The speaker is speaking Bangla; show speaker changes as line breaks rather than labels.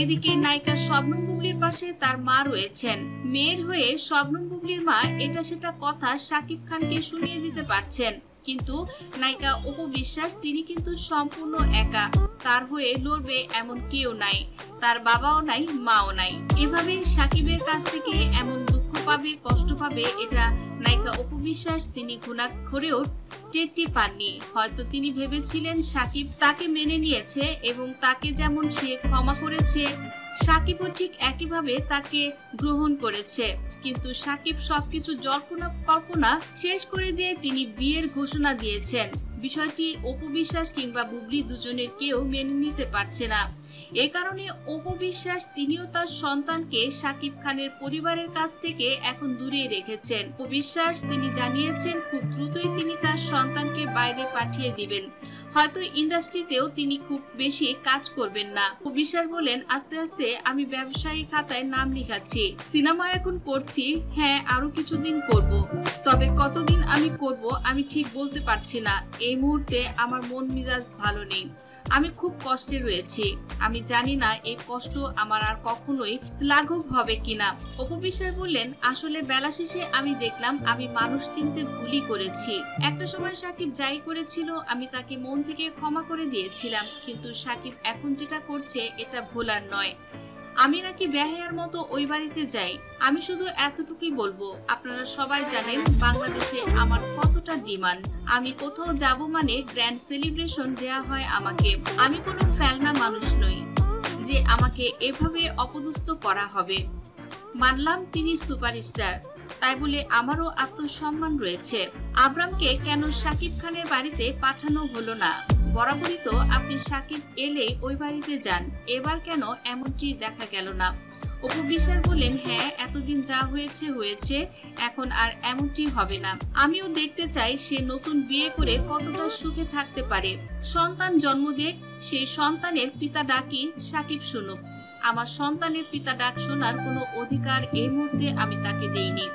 এদিকে নায়িকা শবনম বুবলির পাশে তার মা রয়েছেন। মেয়ের হয়ে শবনম বুবলির মা এটা সেটা কথা শাকিব খানকে শুনিয়ে দিতে পারছেন, কিন্তু নায়িকা অপু বিশ্বাস তিনি কিন্তু সম্পূর্ণ একা। তার হয়ে লড়বে এমন কেউ নাই, তার বাবাও নাই, মাও নাই। এভাবে শাকিবের কাছ থেকে এমন দুঃখ পাবে, কষ্ট পাবে, এটা নায়িকা অপু বিশ্বাস তিনি ঘুণাক্ষরেও টেরটি পাননি। হয়তো তিনি ভেবেছিলেন শাকিব তাকে মেনে নিয়েছে এবং তাকে যেমন সে ক্ষমা করেছে, শাকিবও ঠিক একইভাবে তাকে গ্রহণ করেছে। কিন্তু শাকিব সবকিছু জল্পনা কল্পনা শেষ করে দিয়ে তিনি বিয়ের ঘোষণা দিয়েছেন। বিষয়টি অপু বিশ্বাস কিংবা বুবলি দুজনের কেউ মেনে নিতে পারছে না। এ কারণে অপু বিশ্বাস তিনিও তার সন্তানকে শাকিব খানের পরিবারের কাছ থেকে এখন দূরে রেখেছেন। অপু বিশ্বাস তিনি জানিয়েছেন খুব দ্রুতই তিনি তার সন্তানকে বাইরে পাঠিয়ে দিবেন। হয়তো ইন্ডাস্ট্রিতেও তিনি খুব বেশি কাজ করবেন না। অপু বিশ্বাস বলেন, আস্তে আস্তে আমি ব্যবসায়ী খাতায় নাম লিখাচ্ছি, সিনেমা এখন করছি, হ্যাঁ আরো কিছুদিন করব, তবে কতদিন আমি করব আমি ঠিক বলতে পারছি না। এই মুহূর্তে আমার মন মেজাজ ভালো নেই, আমি খুব কষ্টে রয়েছি, আমি জানি না এই কষ্ট আমার আর কখনোই লাঘব হবে কিনা। অপু বিশ্বাস বললেন, আসলে বেলা শেষে আমি দেখলাম আমি মানুষ চিনতে ভুলই করেছি। একটা সময় শাকিব যাই করেছিল আমি তাকে মন থেকে ক্ষমা করে দিয়েছিলাম, কিন্তু শাকিব এখন যেটা করছে এটা ভোলার নয়। আমি নাকি বেহায়ার মতো ওই বাড়িতে যাই। আমি শুধু এতটুকুই বলবো, আপনারা সবাই জানেন বাংলাদেশে আমার কতটা ডিমান্ড। আমি কোথাও যাব মানে গ্র্যান্ড সেলিব্রেশন দেয়া হয় আমাকে। আমি কোনো ফেলনা মানুষ নই যে আমাকে এভাবে অপদস্থ করা হবে। মানলাম তিনি সুপারস্টার, তাই বলে আমারও আত্মসম্মান রয়েছে। আবরামকে কেন শাকিব খানের বাড়িতে পাঠানো হলো না? বরাবরই তো আপনি শাকিব এলে ওই বাড়িতে যান, এবার কেন এমনটি দেখা গেল না? অপু বিশ্বাস বললেন, হ্যাঁ এতদিন যা হয়েছে হয়েছে, এখন আর এমনটি হবে না। আমিও দেখতে চাই সে নতুন বিয়ে করে কতটা সুখে থাকতে পারে। সন্তান জন্ম দেখ, সেই সন্তানের পিতা ডাকি শাকিব শুনুক। আমার সন্তানের পিতা ডাক শোনার কোনো অধিকার এই মুহূর্তে আমি তাকে দেইনি।